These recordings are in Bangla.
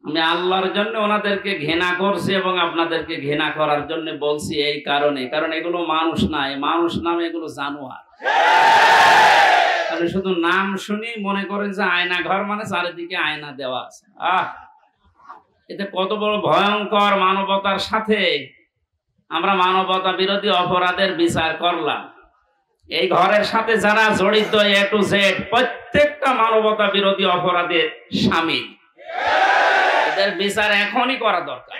আমি আল্লাহর জন্য ওনাদেরকে ঘৃণা করছি এবং আপনাদেরকে ঘৃণা করার জন্য বলছি এই কারণে, কারণ এগুলো মানুষ না, মানুষ নামে এগুলো জানোয়ার। আপনি শুধু নাম শুনি মনে করেন যে আয়না ঘর মানে চারিদিকে আয়না দেওয়া আছে। এতে কত বড় ভয়ঙ্কর মানবতার সাথে আমরা মানবতা বিরোধী অপরাধের বিচার করলাম। এই ঘরের সাথে যারা জড়িত এ টু জেড প্রত্যেকটা মানবতা বিরোধী অপরাধে শামিল। এদের বিচার এখনই করা দরকার।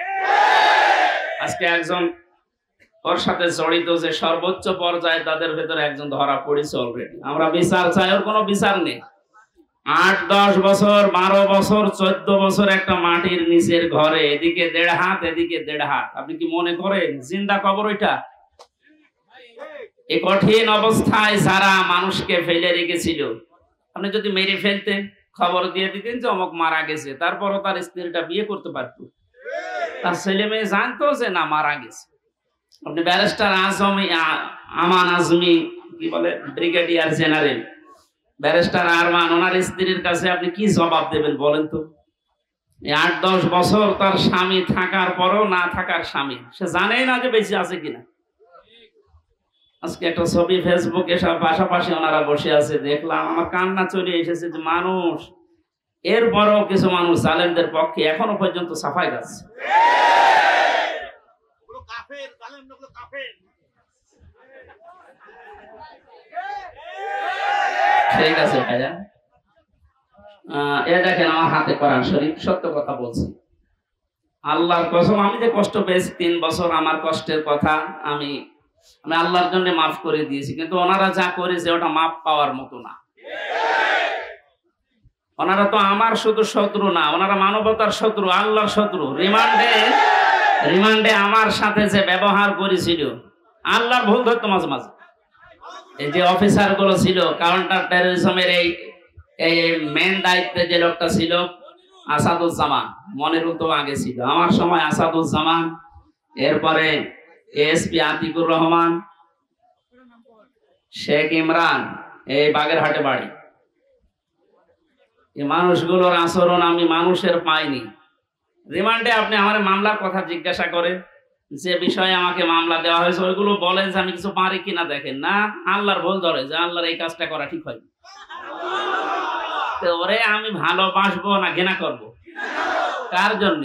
আজকে একজন ওর সাথে জড়িত যে সর্বোচ্চ পর্যায়ে তাদের ভেতরে একজন ধরা পড়েছে অলরেডি। আমরা বিচার চাই, ওর কোনো বিচার নেই। 8-10 বছর 12 বছর 14 বছর একটা মাটির নিচের ঘরে, এদিকে 1.5 হাত এদিকে 1.5 হাত। আপনি কি মনে করেন জিন্দা কবর ওইটা? এই কঠিন অবস্থায় যারা মানুষকে ফেলে রেখেছিল, আপনি যদি মেরে ফেলতেন খবর দিয়ে দিতেন যে অমুক মারা গেছে, তারপরও তার স্ত্রীটা বিয়ে করতে পারত, তার ছেলে মেয়ে জানতো যে না মারা গেছে। আপনি ব্যারিস্টার আমান আজমি কি বলে ব্রিগেডিয়ার জেনারেল ব্যারিস্টার আরমান, ওনার স্ত্রীর কাছে আপনি কি জবাব দেবেন বলেন তো? 8-10 বছর তার স্বামী থাকার পরও না থাকার স্বামী, সে জানেই না যে বেঁচে আছে কিনা। আজকে একটা ছবি ফেসবুকে সব পাশাপাশি ওনারা বসে আছে, দেখলাম, আমার কান্না চলে এসেছে যে মানুষ, এরপরও কিছু মানুষ জালেমদের পক্ষে এখনো পর্যন্ত সাফাই গাচ্ছে। ঠিক আছে ভাইয়া, এ দেখেন আমার হাতে কোরআন শরীফ, সত্য কথা বলছি, আল্লাহর কসম। আমি যে কষ্ট পেয়েছি 3 বছর, আমার কষ্টের কথা আমি আল্লাহর জন্য মাফ করে দিয়েছি, কিন্তু ওনারা যা করেছে ওটা মাফ পাওয়ার মতো না। ওনারা তো আমার শুধু শত্রু না, ওনারা মানবতার শত্রু, আল্লাহর শত্রু। রিমান্ডে আমার সাথে যে ব্যবহার করেছিল, আল্লাহর ভুল ধরতো মাঝে মাঝে। এই যে অফিসার গুলো ছিল কাউন্টার টেররিজমের, এই মেন দায়িত্বে যে লোকটা ছিল আসাদুজ্জামান, মনিরুল তো আগে ছিল, আমার সময় আসাদুজ্জামান, এরপরে এসপি আতিকুর রহমান, শেখ ইমরান, এই বাগেরহাটে বাড়ি। এই মানুষগুলোর আচরণ আমি মানুষের পাইনি। রিমান্ডে আপনি আমার মামলার কথা জিজ্ঞাসা করেন, যে বিষয়ে আমাকে মামলা দেওয়া হয়েছে ওইগুলো বলেন যে আমি কিছু পারি কিনা, দেখেন না আল্লাহর ভুল ধরে যে আল্লাহর এই কাজটা করা ঠিক হয়। তো ওরে আমি ভালোবাসবো না ঘৃণা করবো? কার জন্য?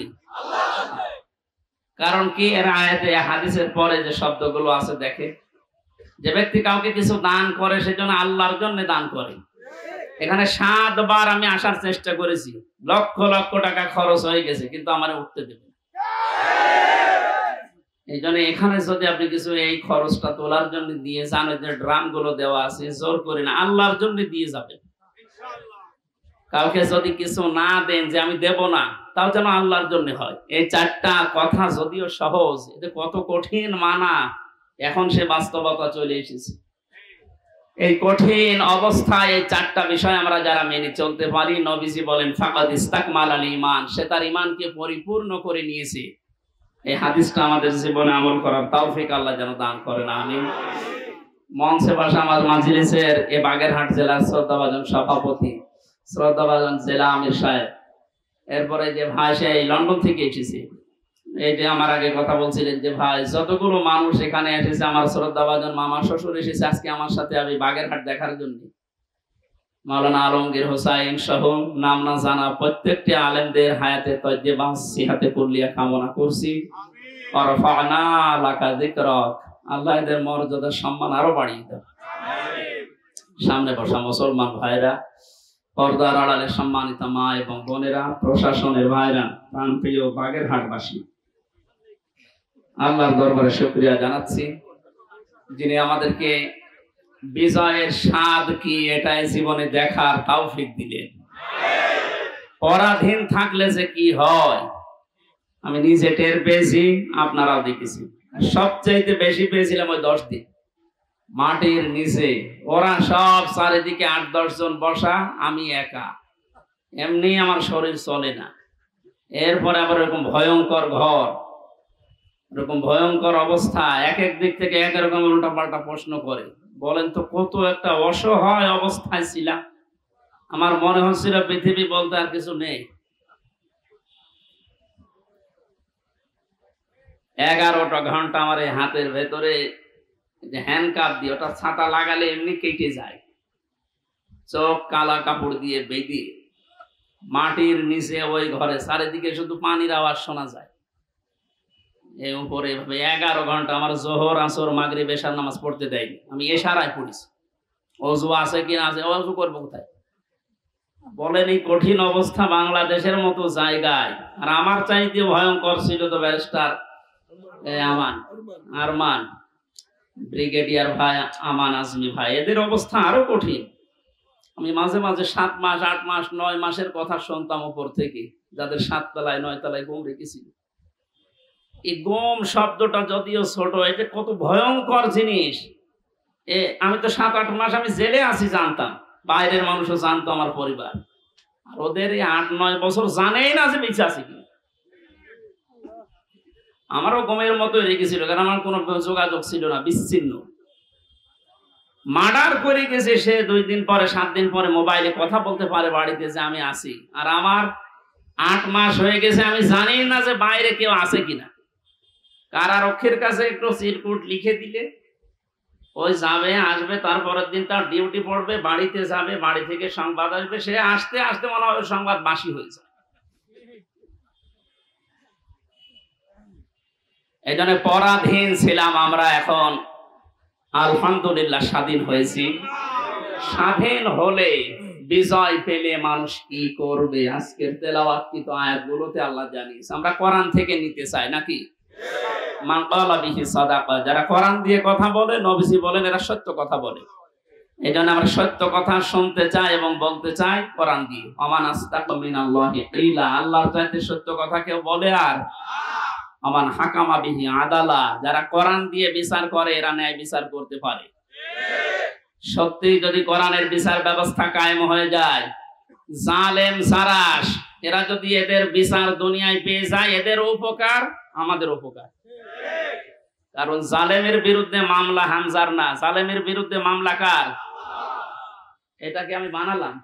কারণ কি, এর আয়াতে হাদিসের পরে যে শব্দগুলো আছে, দেখে যে ব্যক্তি কাউকে কিছু দান করে সেজন্য আল্লাহর জন্য দান করে। এখানে 7 বার আমি আসার চেষ্টা করেছি, লক্ষ লক্ষ টাকা খরচ হয়ে গেছে, কিন্তু আমার উঠতে দেবে। এই জন্য এখানে যদি আপনি কিছু এই খরচটা তোলার জন্য দিয়ে যান, যে ড্রাম গুলো দেওয়া আছে, জোর করে না, আল্লাহর জন্য দিয়ে যাবেন। কাউকে যদি কিছু না দেন যে আমি দেব না, তাও যেন আল্লাহর জন্য হয়। এই 4টা কথা যদিও সহজ, এতে কত কঠিন মানা, এখন সে বাস্তবতা চলে এসেছে। এই কঠিন অবস্থায় এই 4টা বিষয় আমরা যারা মেনে চলতে পারি, নবীজি বলেন ফাকাদ ইস্তাকমালাল ঈমান, সে তার ঈমানকে পরিপূর্ণ করে নিয়েছে। এই হাদিসটা আমাদের জীবনে আমল করার তৌফিক আল্লাহ যেন দান করেন, আমিন। মঞ্চে বসা আমার মাজলিসের এই বাগেরহাট জেলার শ্রদ্ধাভাজন সভাপতি, শ্রদ্ধাভাজন জেলা আমির সাহেব, এরপরে যে ভাই সে লন্ডন থেকে এসেছে, এই যে আমার আগে কথা বলছিলেন যে ভাই যতগুলো মানুষ এখানে এসেছে, আমার শ্রদ্ধাভাজন মামা শ্বশুর এসেছে আজকে আমার সাথে আমি বাগেরহাট দেখার জন্য। মাওলানা আলমগীর হোসাইন সহ নাম না জানা প্রত্যেকটি আলেমদের হায়াতে তয়্যিবা সিহাতে কুল্লিয়া কামনা করছি। ওয়ারফা'না লাকা যিকরাক, আল্লাহ এদের মর্যাদা সম্মান আরো বাড়িয়ে দেন। সামনে বসা মুসলমান ভাইরা, পর্দার আড়ালে সম্মানিত মা এবং বোনেরা, প্রশাসনের ভাইরা, প্রাণপ্রিয় বাগেরহাটবাসী, আল্লাহর দরবারে শুকরিয়া জানাচ্ছি, যিনি আমাদেরকে বিজয়ের স্বাদ কি এটাই জীবনে দেখার তৌফিক দিলেন। পরাধীন থাকলে যে কি হয় আমি নিজে টের পেয়েছি, আপনারাও দেখেছি। সবচাইতে বেশি পেয়েছিলাম ওই 10 দিন মাটির নিচে, ওরা সব চারিদিকে 8-10 জন বসা, আমি একা, এমনি আমার শরীর চলে না। এরপরে আবার এরকম ভয়ঙ্কর ঘর, এরকম ভয়ঙ্কর অবস্থা, এক এক দিক থেকে এক রকম উল্টা পাল্টা প্রশ্ন করে। বলেন তো কত একটা অসহায় অবস্থায় ছিলাম। আমার মনে হচ্ছিল পৃথিবী বলতে আর কিছু নেই। 11টা ঘন্টা আমার এই হাতের ভেতরে যে হ্যান্ডকাপ দিয়ে, ওটা ছাতা লাগালে এমনি কেটে যায়, চোখ কালা কাপড় দিয়ে বেঁধে মাটির নিচে ওই ঘরে চারিদিকে শুধু পানির আওয়াজ শোনা যায়। এই উপরে এভাবে 11 ঘন্টা আমার জোহর আসর মাগরিব এশার নামাজ পড়তে দেয়নি। আমি এশারায় পড়িছি। অজু আছে কি না আছে, অজু করবো কোথায়? বলেন এই কঠিন অবস্থা বাংলাদেশের মতো জায়গায়। আর আমার চাইতে ভয়ঙ্কর ছিল তো ব্যারিস্টার আরমান, ব্রিগেডিয়ার ভাই আমান আজমি ভাই, এদের অবস্থা আরো কঠিন। আমি মাঝে মাঝে 7 মাস 8 মাস 9 মাসের কথা শুনতাম উপর থেকে, যাদের 7 তলায় 9 তলায় ঘুম রেখেছিল। এই গম শব্দটা যদিও ছোট, এটা কত ভয়ঙ্কর জিনিস। আমি তো 7-8 মাস আমি জেলে আছি জানতাম, বাইরের মানুষও জানতো, আমার পরিবার। আর ওদের এই 8-9 বছর জানেই না যে বেঁচে আছে কি। আমারও গমের মতো রেখেছিল, কারণ আমার কোনো যোগাযোগ ছিল না, বিচ্ছিন্ন। মার্ডার করে গেছে সে 2 দিন পরে 7 দিন পরে মোবাইলে কথা বলতে পারে বাড়িতে যে আমি আছি। আর আমার 8 মাস হয়ে গেছে, আমি জানি না যে বাইরে কেউ আছে কিনা। কারারক্ষীর কাছে একটু চিরকুট লিখে দিলে ওই যাবে আসবে, তারপরের দিন তার ডিউটি পড়বে, বাড়িতে যাবে, বাড়ি থেকে সংবাদ আসবে, সে আসতে আসতে মনে হবে সংবাদ বাসি হয়ে যায়। এই জন্য পরাধীন ছিলাম আমরা, এখন আলহামদুলিল্লাহ স্বাধীন হয়েছি। স্বাধীন হলে বিজয় পেলে মানুষ কি করবে, আজকের তেলাওয়াতকৃত আয়াতগুলোতে আল্লাহ জানিয়েছে। আমরা কোরআন থেকে নিতে চাই নাকি? মান ক্বালা বিহি সাদাকা, যারা কোরআন দিয়ে কথা বলে, নবীজি বলেন এরা সত্য কথা বলে। এই জন্য আমরা সত্য কথা শুনতে চাই এবং বলতে চাই কোরআন দিয়ে। আমান আস্তাকু মিনাল্লাহি কিলা, আল্লাহর চাইতে সত্য কথা কেউ বলে? আর আমান হাকামা বিহি আদালা, যারা কোরআন দিয়ে বিচার করে এরা ন্যায় বিচার করতে পারে। সত্যি যদি কোরআনের বিচার ব্যবস্থা কায়েম হয়ে যায়, জালেম সারাস এরা যদি এদের বিচার দুনিয়ায় পেয়ে যায়, এদের উপকার আমাদের উপকার। কারণ জালেমের বিরুদ্ধে মামলা হামজার না, জালেমের বিরুদ্ধে মামলা কার? এটাকে আমি বানালাম।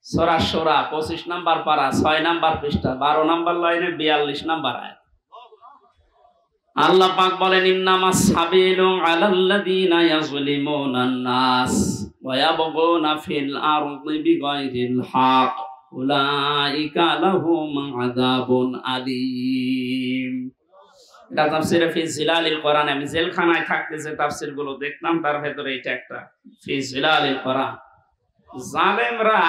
সূরা শূরা 25 নম্বর পারা 6 নম্বর পৃষ্ঠা 12 নম্বর লাইনে 42 নম্বর আয়াত। আল্লাহ পাক বলেন ইন্নামাস সাবিলু আলাল্লাযীনা ইয়াজলিমুনান নাস ওয়া ইয়াবগুনা ফিল আরদি বিগাইরিল হক উলাইকা লাহুম আযাবুন আলীম। এটা তাফসীরে ফি জিলালিল কোরআন। আমি জেলখানায় থাকতে যে তাফসীরগুলো দেখতাম তার ভেতরে এটা একটা, ফি জিলালিল কোরআন। জালেমরা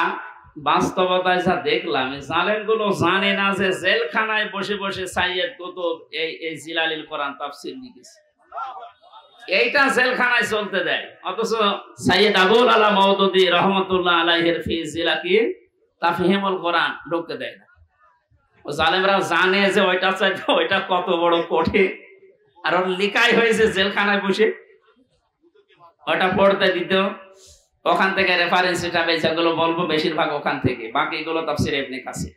বাস্তবতায় যা দেখলাম, এই জালেমগুলো জানে না যে জেলখানায় বসে বসে সাইয়্যেদ কুতুব এই জিলালিল কোরআন তাফসীর লিখেছে। এইটা জেলখানায় চলতে দেয়, অথচ সাইয়্যেদ আবুল আলা মওদুদী রাহমাতুল্লাহ আলাইহির ফি জিলাকি তাফহিমুল কোরআন ঢুকতে দেয় না। ও জালেমরা জানে যে ওইটা চাইতে ওইটা কত বড় কঠিন, আর ওর লিখাই হয়েছে জেলখানায় বসে, ওটা পড়তে দিত। ওখান থেকে রেফারেন্স হিসাবে যেগুলো বলবো বেশিরভাগ ওখান থেকে, বাকিগুলো তাফসীর ইবনে কাসির।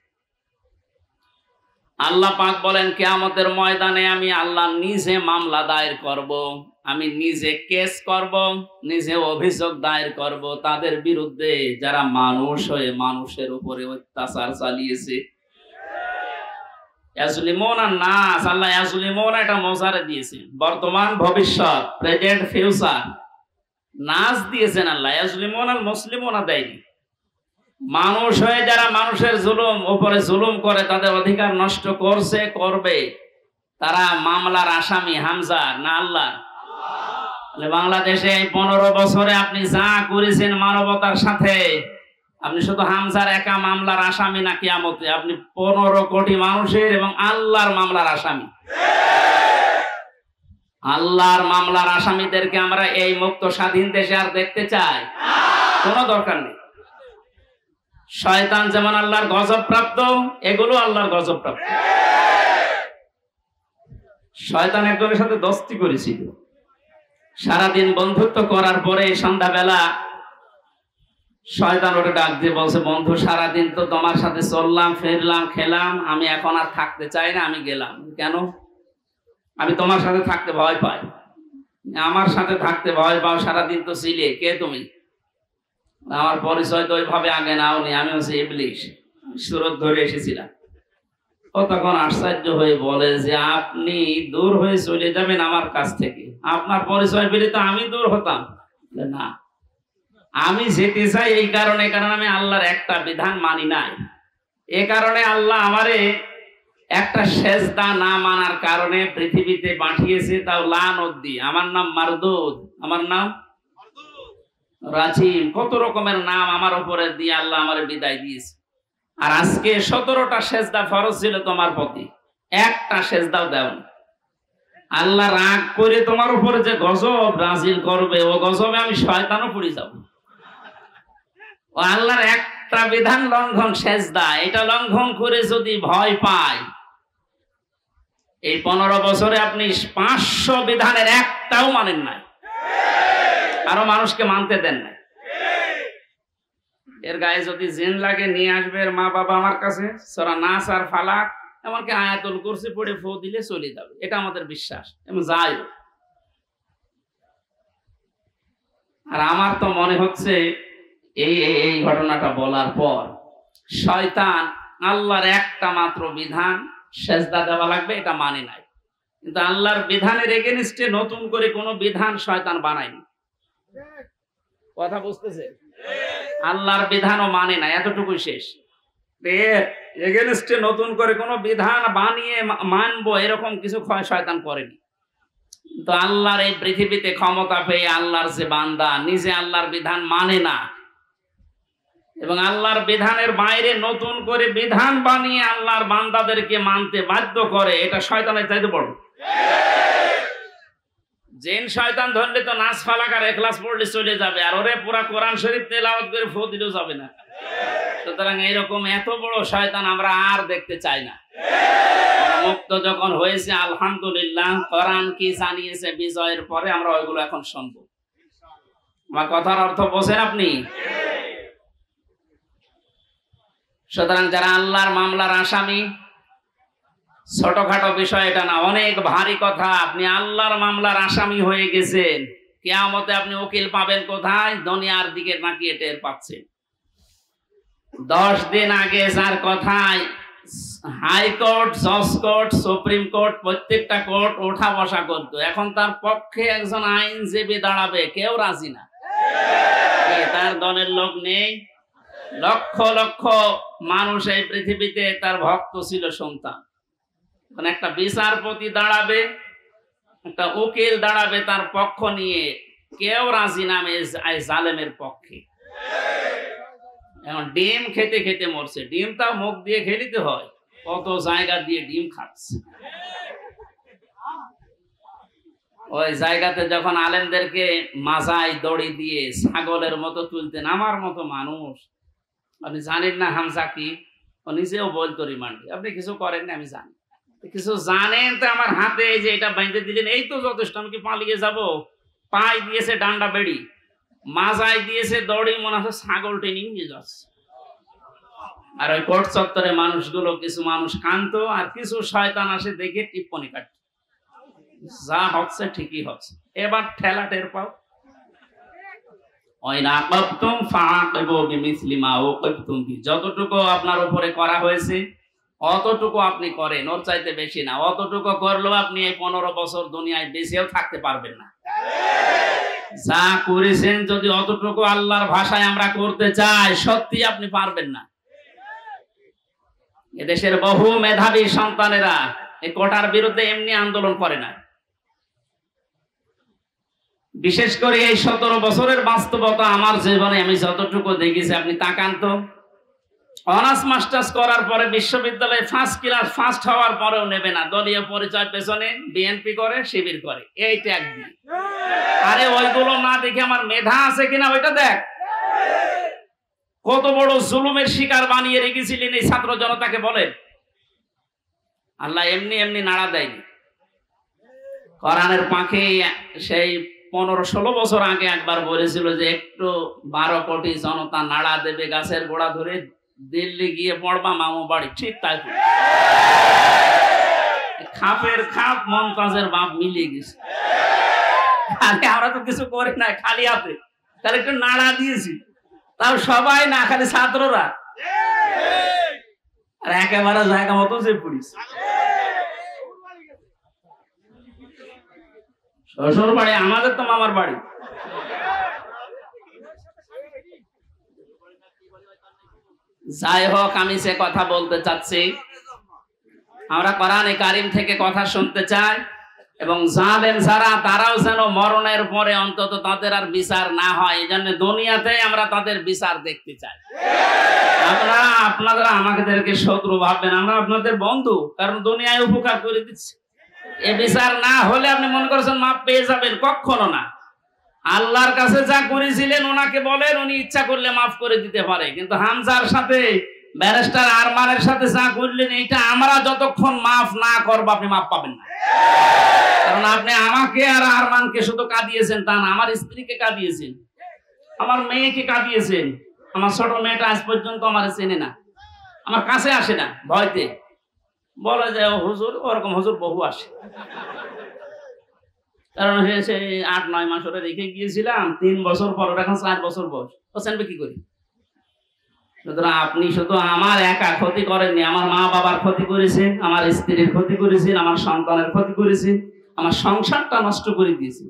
আল্লাহ পাক বলেন কিয়ামতের ময়দানে আমি আল্লাহ নিজে মামলা দায়ের করব, আমি নিজে কেস করব, নিজে অভিযোগ দায়ের করব তাদের বিরুদ্ধে যারা মানুষ হয়ে মানুষের উপরে অত্যাচার চালিয়েছে। ইয়াজলিমুনা নাস, আল্লাহ ইয়াজলিমুনা এটা মোজারে দিয়েছেন, বর্তমান ভবিষ্যৎ, প্রেজেন্ট ফিউচার। নাস দিয়েছেন আল্লাহ, ইয়াজলিমুনাল মুসলিমুনা দেয়নি। মানুষ হয়ে যারা মানুষের জুলুম উপরে জুলুম করে, তাদের অধিকার নষ্ট করছে, করবে, তারা মামলার আসামি হামজার না আল্লাহ? বাংলাদেশে এই 15 বছরে আপনি যা করেছেন মানবতার সাথে, আপনি শুধু হামজার একা মামলার আসামি না কিয়ামতে আপনি 15 কোটি মানুষের এবং আল্লাহর মামলার আসামি। আল্লাহর মামলার আসামিদেরকে আমরা এই মুক্ত স্বাধীন দেশে আর দেখতে চাই? কোনো দরকার নেই। শয়তান যেমন আল্লাহর গজব প্রাপ্ত, এগুলো আল্লাহর গজব প্রাপ্ত। শয়তান একজনের সাথে দোস্তি করেছিল, সারাদিন বন্ধুত্ব করার পরে সন্ধ্যাবেলা শয়তান ওটা ডাক দিয়ে বলছে, বন্ধু সারাদিন তো তোমার সাথে চললাম ফিরলাম খেলাম, আমি এখন আর থাকতে চাই না, আমি গেলাম। কেন? আমি তোমার সাথে থাকতে ভয় পাই। আমার সাথে থাকতে ভয় পাও? সারাদিন তো ছিলে, কে তুমি? আমার পরিচয় তো ওইভাবে আগে নাওনি, আমি হচ্ছে ইবলিশ, সুরত ধরে এসেছিলাম। ও তখন আশ্চর্য হয়ে বলে যে আপনি দূর হয়ে চলে যাবেন আমার কাছ থেকে, আপনার পরিচয় পেলে তো আমি দূর হতাম। না, আমি যেতে চাই এই কারণে, কারণ আমি আল্লাহর একটা বিধান মানি নাই। এ কারণে আল্লাহ আমারে একটা সেজদা না মানার কারণে পৃথিবীতে পাঠিয়েছে, তাও লানত দিয়ে। আমার নাম মারদুদ, আমার নাম রাজিম, কত রকমের নাম আমার উপরে দিয়ে আল্লাহ আমারে বিদায় দিয়েছে। আর আজকে 17টা সেজদা ফরজ ছিল তোমার প্রতি, একটা সেজদাও দাও না। আল্লাহ রাগ করে তোমার উপরে যে গজব নাজিল করবে, ও গজবে আমি শয়তানও পড়ে যাব। ও আল্লাহর একটা বিধান লঙ্ঘন সেজদা, এটা লঙ্ঘন করে যদি ভয় পায়, এই 15 বছরে আপনি 500 বিধানের একটাও মানেন নাই, আরো মানুষকে মানতে দেন নাই। এর গায়ে যদি জিন লাগে নিয়ে আসবে এর মা বাবা আমার কাছে, সূরা নাস আর ফালাক এমনকি আয়াতুল কুরসি পড়ে ফু দিলে চলে যাবে, এটা আমাদের বিশ্বাস। এবং যাই হোক, আর আমার তো মনে হচ্ছে এই ঘটনাটা বলার পর শয়তান আল্লাহর একটা মাত্র বিধান সেজদা দেওয়া লাগবে এটা মানে নাই, কিন্তু আল্লাহর বিধানের এগেইনস্টে নতুন করে কোনো বিধান শয়তান বানায়নি। কথা বুঝতেছে? আল্লাহর বিধানও মানে না, এতটুকুই শেষ। এর এগেইনস্টে নতুন করে কোনো বিধান বানিয়ে মানবো এরকম কিছু শয়তান করেনি। তো আল্লাহর এই পৃথিবীতে ক্ষমতা পেয়ে আল্লাহর যে বান্দা নিজে আল্লাহর বিধান মানে না এবং আল্লাহর বিধানের বাইরে নতুন করে বিধান বানিয়ে আল্লাহর বান্দাদেরকে মানতে বাধ্য করে, এটা শয়তানের চাইতে বড়। জিন শয়তান ধরলে তো নাস ফালাক আর ইখলাস পড়লে চলে যাবে, আর ওরে পুরা কোরআন শরীফ তেলাওয়াত করে ফু দিলেও যাবে না। সুতরাং এইরকম এত বড় শয়তান আমরা আর দেখতে চাই না। মুক্ত যখন হয়েছে আলহামদুলিল্লাহ, কোরআন কি জানিয়েছে বিজয়ের পরে আমরা ওইগুলো এখন শুনবো। আমার কথার অর্থ বোঝেন আপনি? সুতরাং যারা আল্লাহর মামলার আসামি, ছোটখাটো বিষয় এটা না, অনেক ভারী কথা। আপনি আল্লাহর মামলার আসামি হয়ে গেছেন, কিয়ামতে আপনি উকিল পাবেন কোথায়? দুনিয়ার দিকে তাকিয়ে টের পাচ্ছেন। 10 দিন আগে যার কথায় হাইকোর্ট, জজ কোর্ট, সুপ্রিম কোর্ট, প্রত্যেকটা কোর্ট ওঠা বসা করতো, এখন তার পক্ষে একজন আইনজীবী দাঁড়াবে কেউ রাজি না। তার দলের লোক নেই। লক্ষ লক্ষ মানুষ এই পৃথিবীতে তার ভক্ত ছিল, সন্তান। একটা বিচারপতি দাঁড়াবে, একটা উকিল দাঁড়াবে তার পক্ষ নিয়ে, কেউ রাজি নামে জালেমের পক্ষে। এখন ডিম খেতে খেতে মরছে, ডিমটা মুখ দিয়ে খেলিতে হয়, কত জায়গা দিয়ে ডিম খাচ্ছে। ওই জায়গাতে যখন আলেমদেরকে মাজায় দড়ি দিয়ে ছাগলের মতো তুলতেন, আমার মতো মানুষ, আপনি জানেন না হামজা কি? ও নিজেও বলতো রিমান্ডে, আপনি কিছু করেন না আমি জানি, কিছু জানেন তো আমার হাতে এই যে এটা বাইন্ধে দিলেন, এই তো যথেষ্ট, আমি কি পালিয়ে যাব? পায়ে দিয়েছে ডান্ডা বেড়ি, মাজায় দিয়েছে দড়ি, মনে হচ্ছে ছাগল টেনে নিয়ে যাচ্ছে। আর ওই কোর্ট চত্বরে মানুষগুলো, কিছু মানুষ কান্ত আর কিছু শয়তান আসে দেখে টিপ্পনি কাটে, যা হচ্ছে ঠিকই হচ্ছে, এবার ঠেলা টের পাও। যতটুকু আপনার উপরে করা হয়েছে অতটুকু আপনি করেন, ওর চাইতে বেশি না। অতটুকু করলেও আপনি এই 15 বছর দুনিয়ায় বেঁচেও থাকতে পারবেন না। যা করেছেন যদি অতটুকু আল্লাহর ভাষায় আমরা করতে চাই, সত্যি আপনি পারবেন না। এদেশের বহু মেধাবী সন্তানেরা এই কোটার বিরুদ্ধে এমনি আন্দোলন করে না। বিশেষ করে এই 17 বছরের বাস্তবতা আমার জীবনে আমি যতটুকু দেখেছি, আপনি তাকান তো, অনার্স মাস্টার্স করার পরে বিশ্ববিদ্যালয়ে ফার্স্ট ক্লাস ফার্স্ট হওয়ার পরেও নেবে না, দলীয় পরিচয় পেছনে বিএনপি করে, শিবির করে, এই ট্যাগ দিয়ে। আরে ওইগুলো না দেখে আমার মেধা আছে কিনা ওইটা দেখ। কত বড় জুলুমের শিকার বানিয়ে রেখেছিলেন এই ছাত্র জনতাকে বলেন। আল্লাহ এমনি এমনি নাড়া দেয়নি। কোরআনের পাখি সেই 15-16 বছর আগে একবার বলেছিল যে একটু 12 কোটি জনতা নাড়া দেবে গাছের গোড়া ধরে, দিল্লি গিয়ে পড়বা মামু বাড়ি। ঠিক তাই, খাপের খাপ মমতাজের বাপ মিলিয়ে গেছে। আরে আমরা তো কিছু করি না, খালি হাতে, তাহলে একটু নাড়া দিয়েছি, তাও সবাই না, খালি ছাত্ররা। আর একেবারে জায়গা মতো যে পুলিশ শ্বশুর বাড়ি, আমাদের তো মামার বাড়ি। যাই হোক, আমি সে কথা বলতে চাচ্ছি, আমরা কোরআনে কারিম থেকে কথা শুনতে চাই, এবং জালেম যারা তারাও যেন মরণের পরে অন্তত তাদের আর বিচার না হয়, এই জন্য দুনিয়াতে আমরা তাদের বিচার দেখতে চাই। আপনারা আমাদেরকে শত্রু ভাববেন, আমরা আপনাদের বন্ধু, কারণ দুনিয়ায় উপকার করে দিচ্ছি। এ বিচার না হলে আপনি মনে করছেন মাপ পেয়ে যাবেন, কখনো না। আল্লাহর কাছে যা করেছিলেন ওনাকে বলেন, উনি ইচ্ছা করলে মাফ করে দিতে পারে। কিন্তু হামজার সাথে ব্যারিস্টার আরমানের সাথে যা করলেন, এটা আমরা যতক্ষণ মাফ না করবো আপনি মাফ পাবেন না। কারণ আপনি আমাকে আর আরমানকে শুধু কাঁদিয়েছেন তা না, আমার স্ত্রীকে কাঁদিয়েছেন, আমার মেয়েকে কাঁদিয়েছেন। আমার ছোট মেয়েটা আজ পর্যন্ত আমার চেনে না, আমার কাছে আসে না, ভয়তে বলে যে হুজুর, ওরকম হুজুর বহু আসে। কারণ সে 8-9 মাস ওরা রেখে গিয়েছিলাম, 3 বছর পর, ওরা এখন 4 বছর বয়স, ও জানবে কি করি। সুতরাং আপনি শুধু আমার একা ক্ষতি করেননি, আমার মা বাবার ক্ষতি করেছেন, আমার স্ত্রীর ক্ষতি করেছেন, আমার সন্তানের ক্ষতি করেছেন, আমার সংসারটা নষ্ট করে দিয়েছেন।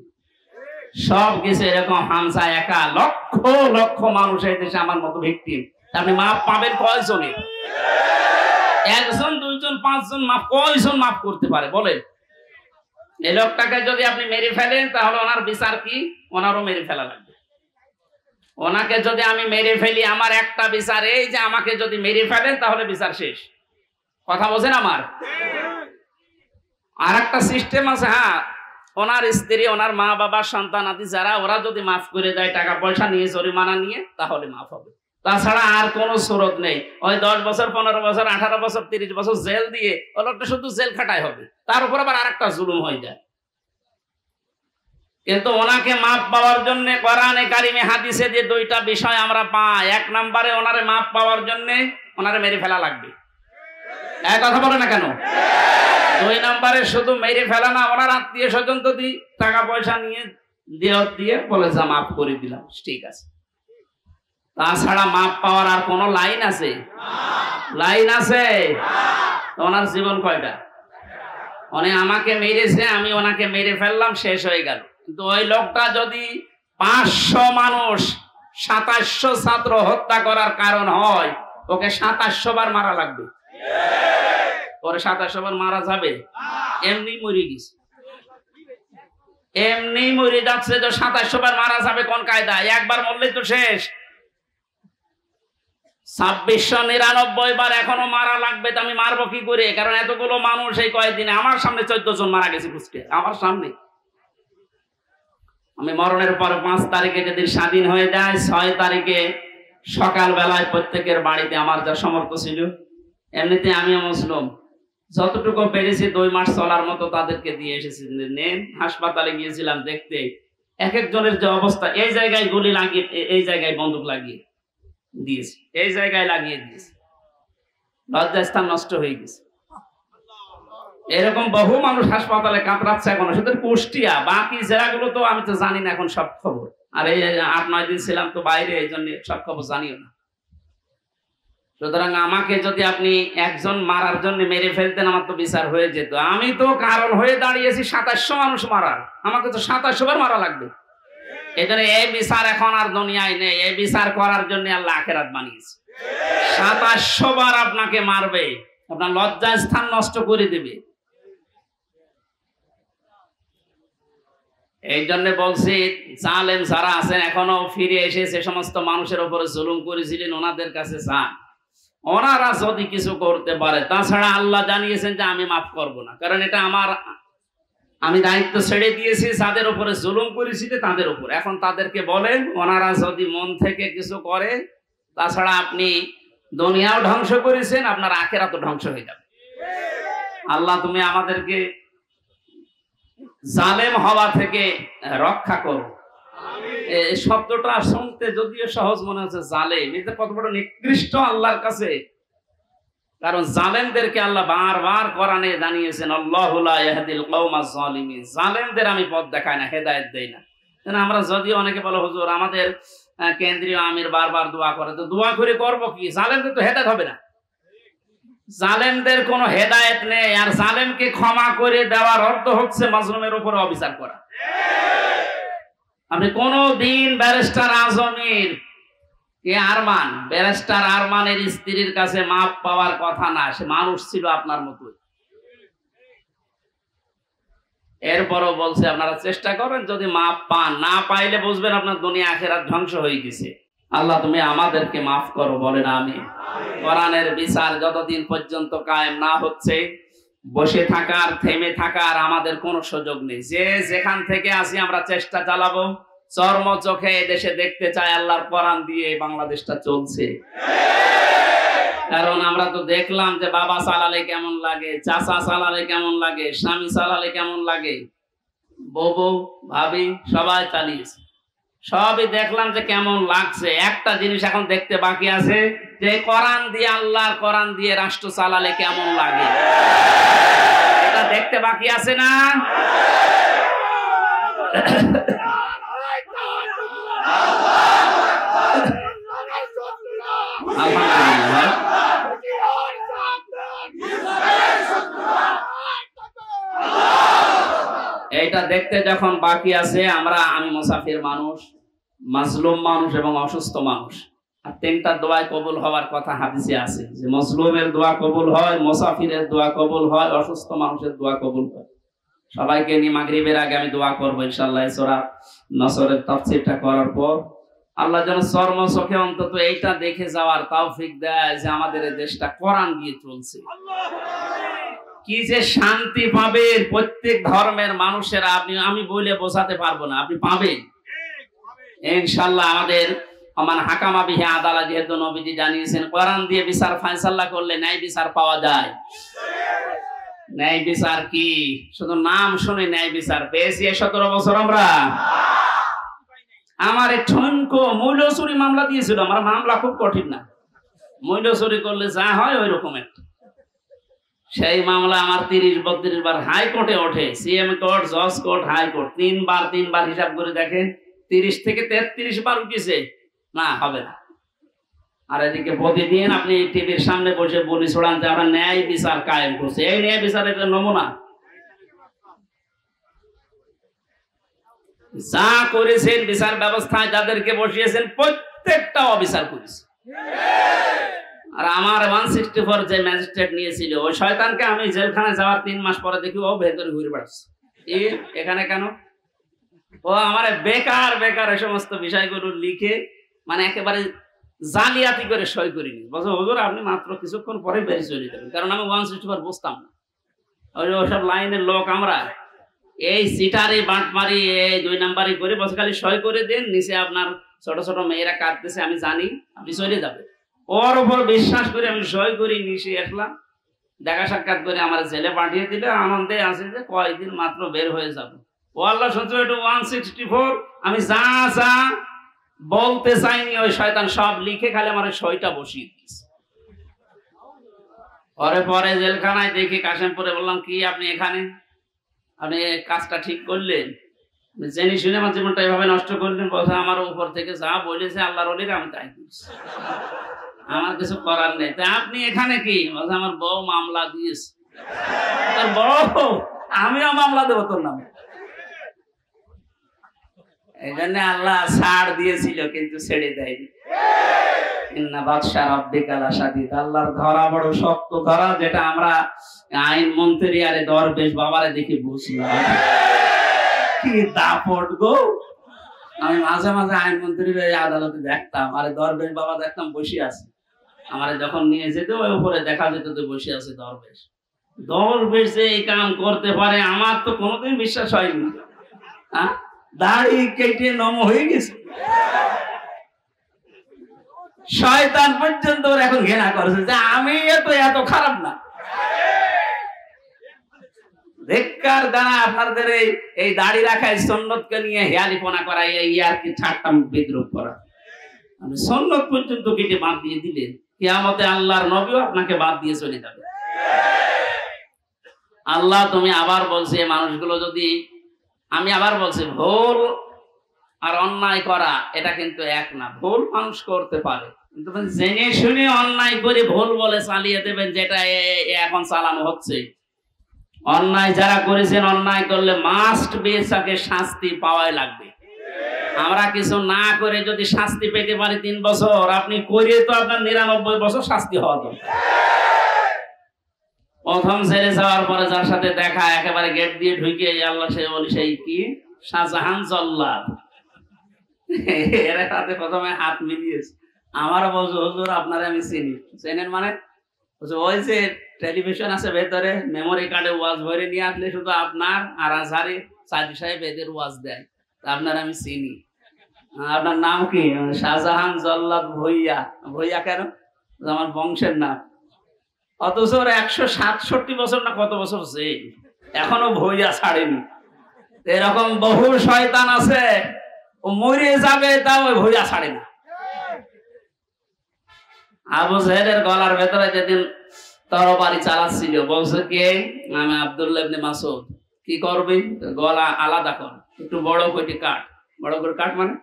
সব কিছু এরকম হামজা একা, লক্ষ লক্ষ মানুষ এই দেশে আমার মতো ভিকটিম। আপনি মাপ পাবেন কয়জনে? 1 জন, 2 জন, 5 জন মাপ, কয়জন মাফ করতে পারে বলেন? এই লোকটাকে যদি আপনি মেরে ফেলেন তাহলে ওনার বিচার কি? ওনারও মেরে ফেলা লাগবে। ওনাকে যদি আমি মেরে ফেলি, আমার একটা বিচার এই যে আমাকে যদি মেরে ফেলেন তাহলে বিচার শেষ। কথা বোঝেন আমার? আর একটা সিস্টেম আছে, হ্যাঁ, ওনার স্ত্রী, ওনার মা বাবা, সন্তান আদি যারা, ওরা যদি মাফ করে দেয় টাকা পয়সা নিয়ে, জরিমানা নিয়ে, তাহলে মাফ হবে। তাছাড়া আর কোন সুরত নেই। ওই 10 বছর, 15 বছর, 18 বছর, 30 বছর জেল দিয়ে ওই লোকটা শুধু জেল খাটাই হবে, তার উপর আবার আরেকটা জুলুম হয়ে যায়। কিন্তু ওনাকে মাপ পাওয়ার জন্য কোরআনে কারিমে হাদিসে যে 2টা বিষয় আমরা পাই। 1 নম্বরে ওনারে মাপ পাওয়ার জন্য ওনারে মেরে ফেলা লাগবে। এক কথা বলে না কেন? 2 নম্বরে শুধু মেরে ফেলা না, ওনার আত্মীয় স্বজন যদি টাকা পয়সা নিয়ে দিয়ে বলে যা মাফ করে দিলাম, ঠিক আছে। তাছাড়া মাপ পাওয়ার আর কোন লাইন আছে? লাইন আছে? ওনার জীবন কয়টা? উনি আমাকে মেরেছে, আমি ওনাকে মেরে ফেললাম, শেষ হয়ে গেল। কিন্তু ওই লোকটা যদি 500 মানুষ, 2700 ছাত্র হত্যা করার কারণ হয়, ওকে 2700 বার মারা লাগবে। পরে 2700 বার মারা যাবে? এমনি মরে গেছে, এমনি মরে যাচ্ছে। তো 2700 বার মারা যাবে কোন কায়দায়? একবার মরলেই তো শেষ। 2699 বার এখনো মারা লাগবে। তো আমি মারবো কি করে? কারণ এতগুলো মানুষ এই কয়েকদিনে, আমার সামনে 14 জন মারা গেছে কুষ্টিয়া, আমার সামনে। আমি মরণের পর 5 তারিখে যেদিন স্বাধীন হয়ে যায়, 6 তারিখে সকাল বেলায় প্রত্যেকের বাড়িতে আমার যা সমর্থ ছিল, এমনিতে আমিও মুসলিম, যতটুকু পেরেছি 2 মাস চলার মতো তাদেরকে দিয়ে এসেছি। নেন, হাসপাতালে গিয়েছিলাম দেখতে, এক একজনের যে অবস্থা, এই জায়গায় গুলি লাগিয়ে, এই জায়গায় বন্দুক লাগিয়ে দিয়েছে, এই জায়গায় লাগিয়ে দিয়েছে, লজ্জাস্থান নষ্ট হয়ে গেছে। এরকম বহু মানুষ হাসপাতালে কাতরাচ্ছে এখনো, শুধু কুষ্টিয়া, বাকি জেলাগুলো তো আমি তো জানি না এখন সব খবর। আর এই 8-9 দিন ছিলাম তো বাইরে, এই জন্য সব খবর জানিও না। সুতরাং আমাকে যদি আপনি একজন মারার জন্য মেরে ফেলতেন, আমার তো বিচার হয়ে যেত। আমি তো কারণ হয়ে দাঁড়িয়েছি 2700 মানুষ মারার, আমাকে তো 2700 বার মারা লাগবে। এই জন্য এই বিচার এখন আর দুনিয়ায় নেই। এই বিচার করার জন্য আল্লাহ আখিরাত বানিয়েছে। 2700 বার আপনাকে মারবে, আপনার লজ্জার স্থান নষ্ট করে দেবে। এই জন্য বলছি, জালেম যারা আছেন এখনো ফিরে এসে সে সমস্ত মানুষের উপরে জুলুম করেছিলেন, ওনাদের কাছে যান, ওনারা যদি কিছু করতে পারে। তাছাড়া আল্লাহ জানিয়েছেন যে আমি মাফ করব না, কারণ এটা আমার, আমি দায়িত্ব ছেড়ে দিয়েছি যাদের উপরে জুলুম করেছি তাদের উপর। এখন তাদেরকে বলেন, ওনারা যদি মন থেকে কিছু করে, তাছাড়া আপনি দুনিয়াও ধ্বংস করেছেন, আপনার আখিরাতও ধ্বংস হয়ে যাবে। আল্লাহ তুমি আমাদেরকে জালেম হওয়া থেকে রক্ষা করো। এই শব্দটা শুনতে যদিও সহজ মনে হচ্ছে, জালেম, এটা কত বড় নিকৃষ্ট আল্লাহর কাছে। কারণ জালেমদেরকে আল্লাহ বারবার কোরআনে জানিয়েছেন, আল্লাহু লা ইয়াহদিল কওমাজ জালিমিন, জালেমদের আমি পথ দেখাই না, হেদায়েত দেই না। আমরা যদিও অনেকে বলে হুজুর আমাদের কেন্দ্রীয় আমির বারবার দোয়া করে, তো দোয়া করে করবো কি? জালেমদের তো হেদায়েত হবে না। জালেমদের কোনো হেদায়েত নেই, আর জালেমকে ক্ষমা করে দেওয়ার অর্থ হচ্ছে মাজলুমের উপর অবিচার করা। আপনি কোনদিন ব্যারিস্টার আজমের ব্যারিস্টার আরমানের স্ত্রীর কাছে মাপ পাওয়ার কথা না, সে মানুষ ছিল আপনার মতোই। এরপরও বলছে আপনারা চেষ্টা করেন, যদি মাপ পান, না পাইলে বুঝবেন আপনার দুনিয়া আখিরাত ধ্বংস হয়ে গেছে। আল্লাহ তুমি আমাদেরকে মাফ করো, বলেন আমিন। কোরআনের বিচার যতদিন পর্যন্ত কায়েম না হচ্ছে, বসে থাকার, থেমে থাকার আমাদের কোনো সুযোগ নেই। যে যেখান থেকে আসি আমরা চেষ্টা চালাবো, চর্ম চোখে দেশে দেখতে চাই আল্লাহর কোরআন দিয়ে বাংলাদেশটা চলছে। কারণ আমরা তো দেখলাম যে বাবা চালালে কেমন লাগে, চাচা চালালে কেমন লাগে, স্বামী চালালে কেমন লাগে, বউ ভাবি সবাই চালিয়েছে, সবই দেখলাম যে কেমন লাগছে। একটা জিনিস এখন দেখতে বাকি আছে, যে কোরআন দিয়ে, আল্লাহর কোরআন দিয়ে রাষ্ট্র চালালে কেমন লাগে, এটা দেখতে বাকি আছে না? আলহামদুলিল্লাহ। এইটা দেখতে যখন বাকি আছে, আমি মুসাফির মানুষ, মাজলুম মানুষ এবং অসুস্থ মানুষ, আর তিনটা দোয়ায় কবুল হওয়ার কথা হাদিসে আছে, যে মাজলুমের দোয়া কবুল হয়, মুসাফিরের দোয়া কবুল হয়, অসুস্থ মানুষের দোয়া কবুল হয়। সবাইকে নিয়ে মাগরিবের আগে আমি দোয়া করবো ইনশাআল্লাহ। সূরা নসরের তাফসীরটা করার পর আল্লাহ যেন চর্ম চোখে অন্তত এইটা দেখে যাওয়ার তৌফিক দেয় যে আমাদের এই দেশটা কোরআন দিয়ে চলছে। কি যে শান্তি পাবেন প্রত্যেক ধর্মের মানুষেরা, আমি বলে বোঝাতে পারবো না, আপনি পাবেন ইনশাআল্লাহ। আমাদের আমান হাকামা বিহি আদালা, যেহেতু নবীজি জানিয়েছেন কোরআন দিয়ে বিচার ফায়সালা করলে ন্যায় বিচার পাওয়া যায়। ন্যায় বিচার কি শুধু নাম শুনে ন্যায় বিচার পেয়েছি 17 বছর আমরা। আমার এক ঠনকো মূল্য চুরি মামলা দিয়েছিল, আমার মামলা খুব কঠিন না, মূল্য চুরি করলে যা হয় ওই রকম একটা। সেই মামলা আমার 30-32 বার হাইকোর্টে ওঠে, সিএম কোর্ট, জজ কোর্ট, হাইকোর্ট, তিনবার হিসাব করে দেখেন 30 থেকে 33 বার উঠেছে, না হবে না। আর এদিকে প্রতিদিন আপনি টিভির সামনে বসে বলি ছড়ান যে আমরা ন্যায় বিচার কায়েম করছি। এই ন্যায় বিচারের একটা নমুনা, যা করেছেন বিচার ব্যবস্থায় যাদেরকে বসিয়েছেন প্রত্যেকটা অবিচার করেছে। আর আমার 164 যে ম্যাজিস্ট্রেট নিয়েছিল, ওই শয়তানকে আমি জেলখানায় যাওয়ার 3 মাস পরে দেখি ও ভেতরে ঘুরে বেড়াচ্ছে। এখানে কেন? ও আমার বেকার এই সমস্ত বিষয়গুলো লিখে, মানে একেবারে জালিয়াতি করে সই করিনি। বলছো হুজুর আপনি মাত্র কিছুক্ষণ পরে বেরিয়ে চলে যাবেন, কারণ আমি 164 বুঝতাম না। ওইসব লাইনের লোক আমরা, এই সিটারি বাঁটমারি, এই 2 নাম্বারি করে বসে খালি সই করে দেন, নিচে আপনার ছোট ছোট মেয়েরা কাঁদতেছে, আমি জানি আপনি চলে যাবে। ওর উপর বিশ্বাস করে আমি সই করি, নিচে আসলাম, দেখা সাক্ষাৎ করে আমার জেলে পাঠিয়ে দিলে, আনন্দে আছে যে কয়েকদিন মাত্র বের হয়ে যাবো। ও আল্লাহ সহ্য 164 আমি যা বলতে চাইনি, ওই শয়তান সব লিখে খালি আমার সইটা বসিয়ে দিয়েছে। পরে জেলখানায় দেখি কাশেমপুরে, বললাম কি আপনি এখানে, আপনি কাজটা ঠিক করলেন, জেনে শুনে আমার জীবনটা এভাবে নষ্ট করলেন? বলছে আমার উপর থেকে যা বলেছে আল্লাহর ওলিরা আমি তাই করছি, আমার কিছু করার নেই। তা আপনি এখানে কি? বলছে আমার বউ মামলা দিয়েছে। তোর বউ? আমিও মামলা দেবো তোর নামে। এই জন্য আল্লাহ ছাড় দিয়েছিল, কিন্তু ছেড়ে দেয়নি। আল্লাহর ধরা বড় শক্ত ধরা, যেটা আমরা আইন মন্ত্রী আরে দরবেশ বাবারে দেখে বুঝলাম কি দাপট গো। আমি মাঝে মাঝে আইন মন্ত্রীর আদালতে দেখতাম, আরে দরবেশ বাবা দেখতাম বসে আছে, আমার যখন নিয়ে যেত ওই উপরে দেখা যেত তো বসে আছে দরবেশ। দরবেশ যে এই কাম করতে পারে আমার তো কোনোদিন বিশ্বাস হয়নি। হ্যাঁ, দাড়ি কেটে নম হয়ে গেছে, শয়তান পর্যন্ত ওর এখন ঘৃণা করেছে যে আমি এত খারাপ না। ধিক্কার জানা আপনাদের এই দাড়ি রাখায় সুন্নতকে নিয়ে হেয়ালিপনা করা, এই আর কি ঠাট্টা বিদ্রুপ করা। আপনি সুন্নত পর্যন্ত কেটে বাদ দিয়ে দিলেন, কিয়ামতে আল্লাহর নবীও আপনাকে বাদ দিয়ে চলে যাবে। আল্লাহ তুমি আবার বলছে মানুষগুলো যদি, আমি আবার বলছি ভুল আর অন্যায় করা এটা কিন্তু এক না। ভুল মানুষ করতে পারে, জেনে শুনে অন্যায় করে ভুল বলে চালিয়ে দেবেন, যেটা এখন চালানো হচ্ছে। অন্যায় যারা করেছেন, অন্যায় করলে মাস্ট বি তাকে শাস্তি পাওয়াই লাগবে। আমরা কিছু না করে যদি শাস্তি পেতে পারি 3 বছর, আপনি করে তো আপনার 99 বছর শাস্তি হওয়া দরকার। প্রথম ছেড়ে যাওয়ার পরে যার সাথে দেখা, একেবারে গেট দিয়ে ঢুকে আল্লাহ সে বলি সেই কি শাহজাহান জল্লাদ, এর সাথে প্রথমে হাত মিলিয়েছে। আমার বলছো হুজুর আপনারা আমি চিনি। চেনেন মানে? ওই যে টেলিভিশন আছে ভেতরে, মেমোরি কার্ডে ওয়াজ ভরে নিয়ে আসলে শুধু আপনার আর আজহারি সাদি সাহেব এদের ওয়াজ দেয়, আপনার আমি চিনি। আপনার নাম কি? শাহজাহান জল্লাদ ভুইয়া। ভুইয়া কেন? আমার বংশের নাম। অথচ 167 বছর না কত বছর সে এখনো ভুইয়া ছাড়েনি। এরকম বহু শয়তান আছে, ও মরে যাবে তাও ওই ভুইয়া ছাড়ে না। আবু জাহেলের গলার ভেতরে যেদিন তরবারি চালাচ্ছিল, বলছে কে? আমি আব্দুল্লাহ ইবনে মাসউদ। কি করবি? গলা আলাদা কর, একটু বড় করে কাট। বড় করে কাট মানে?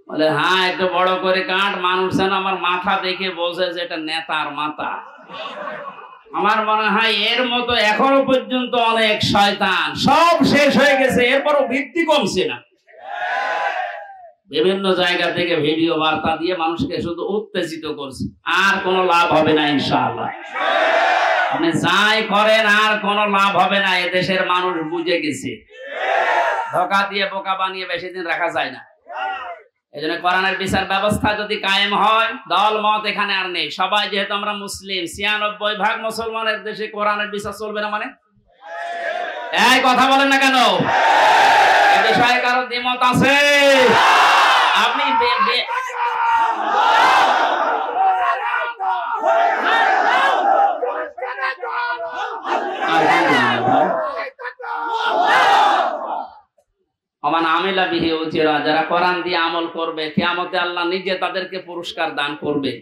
বলে হ্যাঁ একটু বড় করে কাট। মানুষ যেন আমার মাথা দেখে বলছে যে এটা নেতার মাথা। আমার মনে হয় এর মতো এখনো পর্যন্ত অনেক শয়তান, সব শেষ হয়ে গেছে, এরপরও ভিত্তি কমছে না। বিভিন্ন জায়গা থেকে ভিডিও বার্তা দিয়ে মানুষকে শুধু উত্তেজিত করছে, আর কোনো লাভ হবে না ইনশাআল্লাহ। আপনি যাই করেন আর কোনো লাভ হবে না। এদেশের মানুষ বুঝে গেছে, ধোঁকা দিয়ে বোকা বানিয়ে বেশি দিন রাখা যায় না। এই জন্য কোরআনের বিচার ব্যবস্থা যদি কায়েম হয়, দল মত এখানে আর নেই। সবাই যেহেতু আমরা মুসলিম, 96% মুসলমানের দেশে কোরআনের বিচার চলবে না মানে? এই কথা বলেন না কেন? এই বিষয়ে কারো দ্বিমত আছে? আপনি যারা কোরআন দিয়ে আমল করবে, কিয়ামতে আল্লাহ নিজে তাদেরকে পুরস্কার দান করবে।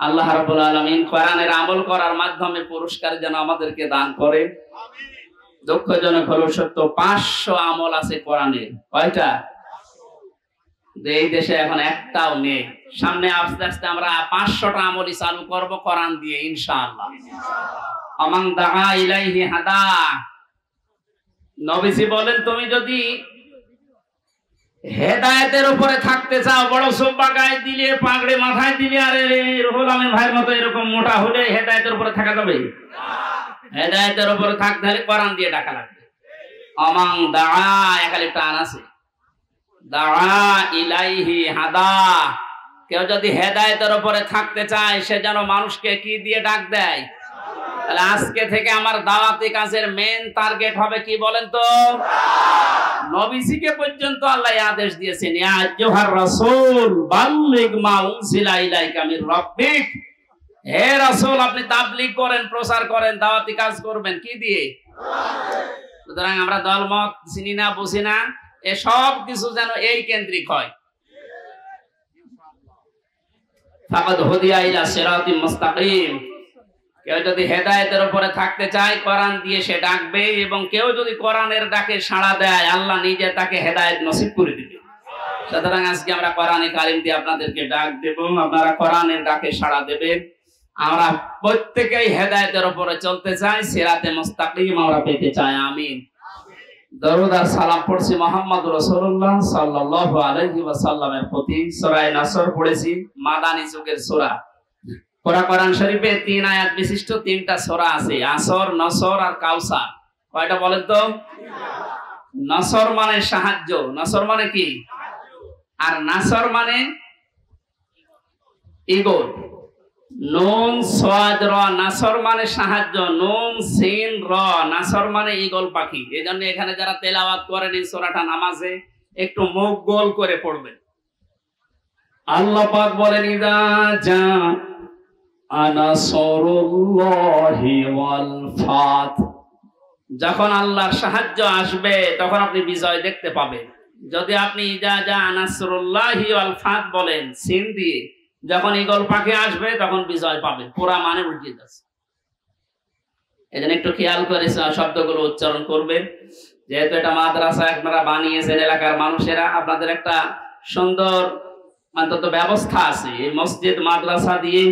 আল্লাহ রাব্বুল আলামিন কোরআনের আমল করার মাধ্যমে পুরস্কার যেন আমাদেরকে দান করে। দুঃখজনক হলো সত্য, 500 আমল আছে কোরআনের। কয়টা? এই দেশে এখন একটাও নেই। সামনে আস্তে আস্তে আমরা 500টা আমলই চালু করব কোরআন দিয়ে ইনশাআল্লাহ। আমান দাআ ইলাইহি হাদা। নবীজি বলেন, তুমি যদি হেদায়েতের উপরে থাকতে চাও, বড় সোব্বা গায়ে দিলে, পাগড়ি মাথায় দিলে, আরে রুহুল আমিন ভাইয়ের মতো এরকম মোটা হলে হেদায়েতের উপরে থাকা যাবে না। হেদায়েতের উপরে থাকতে হলে কোরআন দিয়ে ডাকা লাগবে। আমান দাআ, একালে টান আছে, দাআ ইলাইহি হাদা। কেউ যদি হেদায়েতের উপরে থাকতে চায়, সে যেন মানুষকে কি দিয়ে ডাক দেয়? তাহলে আজকে থেকে আমার দাওয়াতি কাজের মেইন টার্গেট হবে কি বলেন তো? নবীজিকে পর্যন্ত আল্লাহ আদেশ দিয়েছেন, ইয়া আইয়ুহার রাসূল বাল্লিগ মা উনজিলা ইলাইকা মির রাব্বিক। হে রাসূল, আপনি তাবলীগ করেন, প্রচার করেন, দাওয়াতি কাজ করবেন কি দিয়ে? সুতরাং আমরা দলমত চিনি না, বুঝি না, এ সব কিছু যেন এই কেন্দ্রিক হয়। ফাকাদ হুদিয়া ইলা সিরাতিম মুস্তাকিম। কেউ যদি হেদায়েতের উপরে থাকতে চায়, কোরআন দিয়ে সে ডাকবে, এবং কেউ যদি কোরআনের ডাকে সাড়া দেয়, আল্লাহ নিজে তাকে হেদায়েত নসিব করে দিবে। সুতরাং আজকে আমরা কোরআনে কারিম দিয়ে আপনাদেরকে ডাক দেব, আপনারা কোরআনের ডাকে সাড়া দেবেন। আমরা প্রত্যেকেই হেদায়েতের উপরে চলতে চাই, সিরাতে মুস্তাকিম আমরা পেতে চাই। আমিন। দরুদ আর সালাম পড়ছি মুহাম্মদ রাসূলুল্লাহ সাল্লাল্লাহু আলাইহি ওয়াসাল্লামের প্রতি। সূরা নাসর পড়েছি, মাদানী যুগের সূরা। কোরআন শরীফে 3 আয়াত বিশিষ্ট 3টা সূরা আছে, আসর, নসর আর কাউসার। কয়টা বলেন তো? নসর মানে সাহায্য। নসর মানে কি? আর নাসর মানে ইগল। নুন সাদ র, নাসর মানে সাহায্য। নুন সিন র, নাসর মানে ঈগল পাখি। এজন্য এখানে যারা তেলাওয়াত করেন এই সূরাটা নামাজে, একটু মুখ গোল করে পড়বেন। আল্লাহ পাক বলেন, ইযা জা নাসরুল্লাহি ওয়াল ফাত। যখন আল্লাহর সাহায্য আসবে তখন আপনি বিজয় দেখতে পাবেন। যদি আপনি ইযা জা নাসরুল্লাহি ওয়াল ফাত বলেন সিন দিয়ে, যখন ঈগল পাখি আসবে তখন বিজয় পাবেন। পুরা মানে উল্টে যাচ্ছে। এজন্য একটু খেয়াল করে শব্দগুলো উচ্চারণ করবেন। যেহেতু এটা মাদ্রাসা আপনারা বানিয়েছেন, এলাকার মানুষেরা, আপনাদের একটা সুন্দর অন্তত ব্যবস্থা আছে। এই মসজিদ মাদ্রাসা দিয়ে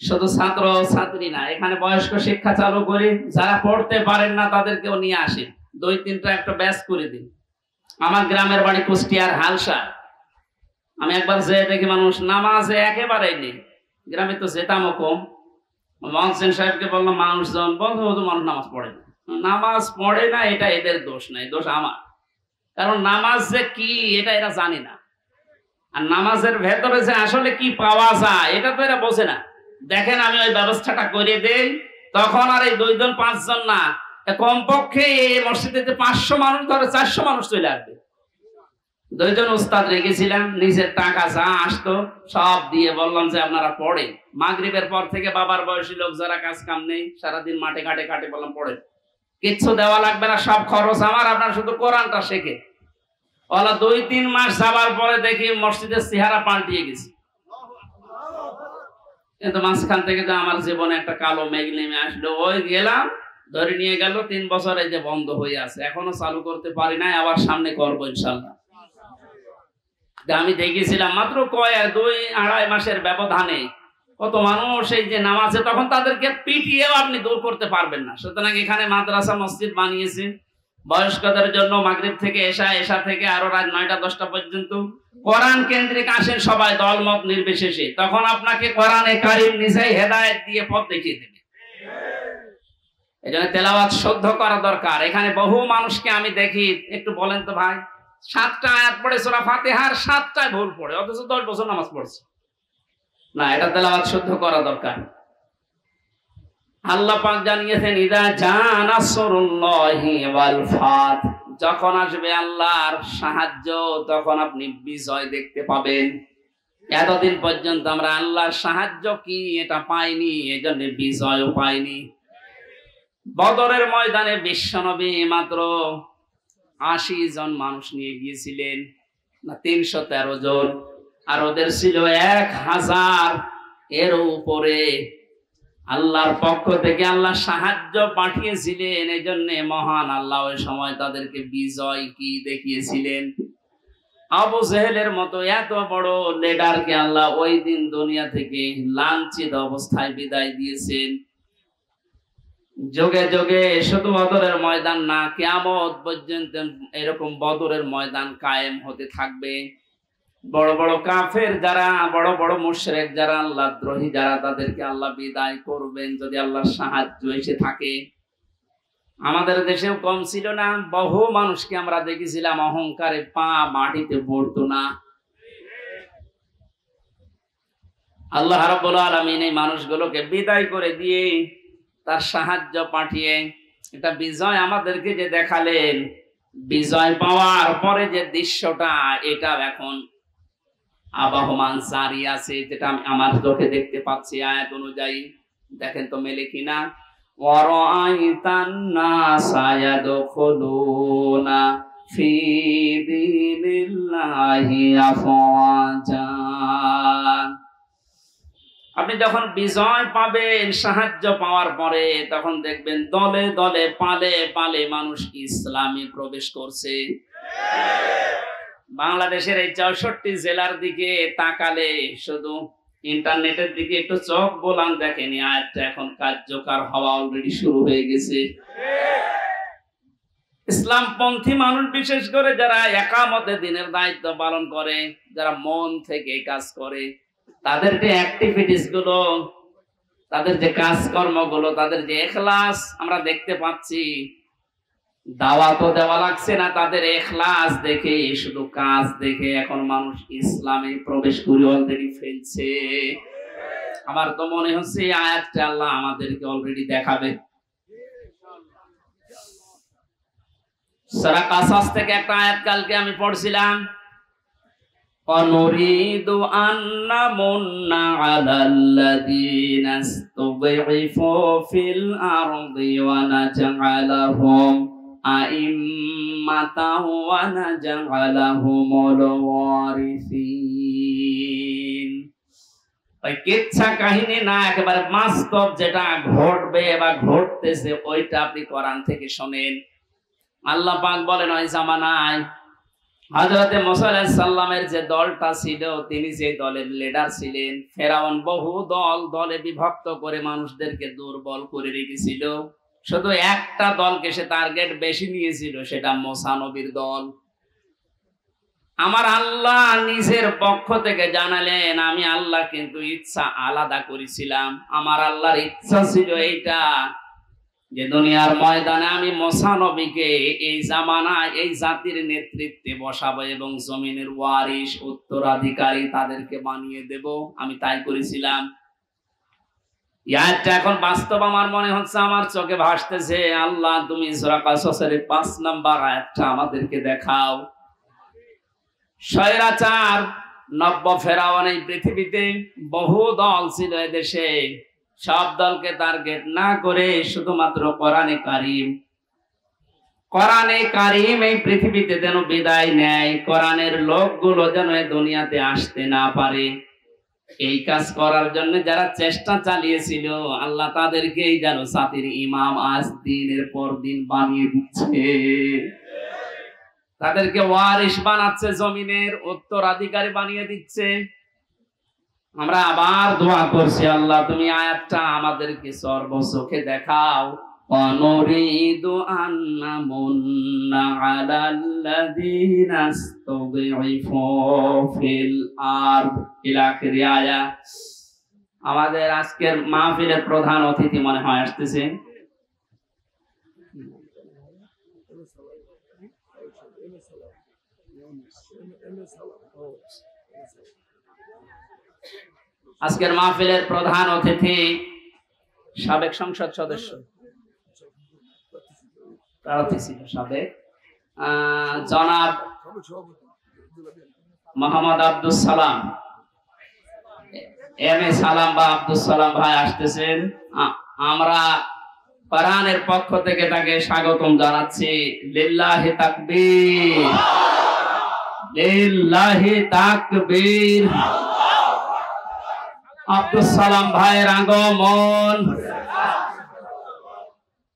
শুধু ছাত্র ছাত্রী না, এখানে বয়স্ক শিক্ষা চালু করে যারা পড়তে পারেন না তাদেরকেও নিয়ে আসেন, 2-3টা একটা ব্যাচ করে দিন। আমার গ্রামের বাড়ি কুষ্টিয়ার হালসা। আমি একবার যে দেখি মানুষ নামাজে একেবারেই নেই। গ্রামে তো যেতামও কম। মহসেন সাহেবকে বললাম, মানুষজন বলতো মানুষ নামাজ পড়ে না। নামাজ পড়ে না এটা এদের দোষ নাই, দোষ আমার। কারণ নামাজ যে কি এটা এরা জানে না, আর নামাজের ভেতরে যে আসলে কি পাওয়া যায় এটা তো এরা বোঝে না। দেখেন আমি ওই ব্যবস্থাটা করে দেই, তখন আর এই 2 জন 5 জন না, কমপক্ষে এই মসজিদে 500 মানুষ, ধরে 400 মানুষ চলে আসবে। 2 জন উস্তাদ রেখেছিলাম, নিজের টাকা যা আসতো সব দিয়ে বললাম যে আপনারা পড়েন। মাগরিবের পর থেকে বাবার বয়সী লোক যারা কাজ কাম নেই, সারাদিন মাঠে ঘাটে কাটে, বললাম পড়েন, কিচ্ছু দেওয়া লাগবে না, সব খরচ আমার, আপনার শুধু কোরআনটা শেখে। ওলা 2-3 মাস যাবার পরে দেখি মসজিদের চেহারা পাল্টিয়ে গেছে। কিন্তু মাঝখান থেকে যে আমার জীবনে একটা কালো মেঘ নেমে আসলো, ওই গেলাম, ধরে নিয়ে গেল। 3 বছর এই যে বন্ধ হয়ে আছে, এখনো চালু করতে পারি নাই, আবার সামনে করবো ইনশাল্লাহ। আমি দেখেছিলাম মাত্র 2-2.5 মাসের ব্যবধানে কত মানুষ এই যে নামাজে, তখন তাদেরকে পিটিয়েও আপনি দূর করতে পারবেন না। সুতরাং এখানে মাদ্রাসা মসজিদ বানিয়েছে বয়স্কদের জন্য, মাগরিব থেকে এশা, এশা থেকে আরো রাত 9টা-10টা পর্যন্ত কোরআন কেন্দ্রিক আসেন সবাই, দলমত নির্বিশেষে। তখন আপনাকে কোরআনে কারীম নিজেই হেদায়েত দিয়ে পথ দেখিয়ে দেবে। এই জন্য তেলাওয়াত শুদ্ধ করা দরকার। এখানে বহু মানুষকে আমি দেখি, একটু বলেন তো ভাই, 7টা আয়াত পড়ে সূরা ফাতিহার 7টায় ভুল পড়ে, অথচ 10 বছর নামাজ পড়ছে না। এটা তেলাওয়াত শুদ্ধ করা দরকার। আল্লাহ পাক জানিয়েছেন, ইদা জাআ নাসরুল্লাহি ওয়াল ফাত, যখন আসবে আল্লাহর সাহায্য তখন আপনি বিজয় দেখতে পাবেন। এতদিন পর্যন্ত আমরা আল্লাহর সাহায্য কি এটা পাইনি, এজন্য বিজয়ও পাইনি। বদরের ময়দানে বিশ্বনবী মাত্র 80 জন মানুষ নিয়ে গিয়েছিলেন, না 313 জন, আর ওদের ছিল 1000 এর উপরে। আল্লাহর পক্ষ থেকে আল্লাহ সাহায্য পাঠিয়েছিলেন, এই জন্য মহান আল্লাহ ওই সময় তাদেরকে বিজয় কি দেখিয়েছিলেন। আবু জেহেলের মতো এত বড় লিডারকে আল্লাহ ওই দিন দুনিয়া থেকে লাঞ্ছিত অবস্থায় বিদায় দিয়েছেন। যুগে যুগে শুধু বদরের ময়দান না, কিয়ামত পর্যন্ত এরকম বদরের ময়দান কায়েম হতে থাকবে। বড় বড় কাফের যারা, বড় বড় মুশরিক যারা, আল্লাহদ্রোহী যারা, তাদেরকে আল্লাহ বিদায় করবেন যদি আল্লাহর সাহায্য এসে থাকে। আমাদের দেশেও কম ছিল না, বহু মানুষকে আমরা দেখেছিলাম অহংকারে পা মাটিতে পড়তো না। আল্লাহ রাব্বুল আলামিন এই মানুষগুলোকে বিদায় করে দিয়ে তার সাহায্য পাঠিয়ে এটা বিজয় আমাদেরকে যে দেখালেন, বিজয় পাওয়ার পরে যে দৃশ্যটা, এটা এখন আবাহমান জারি আছে, যেটা আমি আমার চোখে দেখতে পাচ্ছি আয়াত অনুযায়ী। দেখেন তো মেলে কিনা। ওয়ারাআইতান নাসা ইয়াদখুলুনা ফি দীনিল্লাহি আফওয়াজা। আপনি যখন বিজয় পাবেন, সাহায্য পাওয়ার পরে, তখন দেখবেন দলে দলে, পালে পালে মানুষ ইসলামে প্রবেশ করছে। বাংলাদেশের এই 64 জেলার দিকে তাকালে, শুধু ইন্টারনেটের দিকে একটু চোখ বোলান, দেখেনি আয়াতটা এখন কার্যকর হওয়া অলরেডি শুরু হয়ে গেছে। ইসলামপন্থী মানুষ, বিশেষ করে যারা একামতে দিনের দায়িত্ব পালন করে, যারা মন থেকে কাজ করে, তাদের যে অ্যাক্টিভিটিস গুলো, তাদের যে কাজকর্ম গুলো, তাদের যে ইখলাস আমরা দেখতে পাচ্ছি। দাওয়াতও দেওয়া লাগছে না, তাদের ইখলাস দেখে, শুধু কাজ দেখে এখন মানুষ ইসলামে প্রবেশ করে অলরেডি ফেলছে। আমার তো মনে হচ্ছে এই আয়াতটা আল্লাহ আমাদেরকে অলরেডি দেখাবে। সূরা কাসাস থেকে একটা আয়াত কালকে আমি পড়ছিলাম, অনুরিদু আন্না মুন্না আলাল্লাযীনা ইসতুযইফু ফিল আরদি ওয়া নাজআলাহুম আইম্মাতাও ওয়া নাজআলাহুমুল ওয়ারিসিন। ওই কিচ্ছা কাহিনী না, একেবারে বাস্তব যেটা ঘটবে বা ঘটতেছে, ওইটা আপনি কোরআন থেকে শোনেন। আল্লাহ পাক বলেন, ওই জামানায় হযরতে মুসা আলাইহিস সালামের যে দলটা ছিল, তিনি যে দলের লিডার ছিলেন, ফেরাউন বহু দলে বিভক্ত করে মানুষদেরকে দুর্বল করে রেখেছিল। শুধু একটা দলকে সে টার্গেট বেশি নিয়েছিল, সেটা মুসা নবীর দল। আমার আল্লাহ নিজের পক্ষ থেকে জানালেন, আমি আল্লাহ কিন্তু ইচ্ছা আলাদা করেছিলাম। আমার আল্লাহর ইচ্ছা ছিল এইটা, যে দুনিয়ার ময়দানে আমি মুসা নবীকে এই জামানায় এই জাতির নেতৃত্বে বসাবো এবং জমিনের ওয়ারিশ উত্তরাধিকারী তাদেরকে বানিয়ে দেব। আমি তাই করেছিলাম। ইয়াটা এখন বাস্তব আমার মনে হচ্ছে, আমার চোখে ভাসতেছে। আল্লাহ, তুমি সূরা কাসসের 5 নাম্বার আয়াতটা আমাদেরকে দেখাও। স্বৈরাচার নব্য ফেরাউন এই পৃথিবীতে বহু দল ছিল এদেশে। সব দলকে টার্গেট না করে শুধুমাত্র কোরআনে কারীম এই পৃথিবীতে যেন বিদায় নেয়, কোরআনের লোকগুলো যেন এই দুনিয়াতে আসতে না পারে, এই কাজ করার জন্য যারা চেষ্টা চালিয়েছিল, আল্লাহ তাদেরকেই যেন জাতির ইমাম আজ দিনের পর দিন বানিয়ে দিচ্ছে। তাদেরকে ওয়ারিশ বানাচ্ছে, জমিনের উত্তরাধিকারী বানিয়ে দিচ্ছে। আমরা আবার দোয়া করছি, আল্লাহ তুমি আয়াতটা আমাদেরকে সর্বচোখে দেখাও। অনুরিদু আন্না মুন্না আলাল্লাযীনা ইসতুযইফু ফিল আরদ ইলা আখিরি আয়াত। আমাদের আজকের মাহফিলের প্রধান অতিথি মনে হয় আসতেছে। আজকের মাহফিলের প্রধান অতিথি সাবেক সংসদ সদস্য, প্রার্থী ছিল সাবেক, জনাব মোহাম্মদ আব্দুল সালাম, এম এ সালাম বা আব্দুল সালাম ভাই আসতেছেন। আমরা কোরআনের পক্ষ থেকে তাকে স্বাগতম জানাচ্ছি। লিল্লাহি তাকবীর, লিল্লাহি তাকবীর। আব্দুল সালাম ভাইয়ের আগমন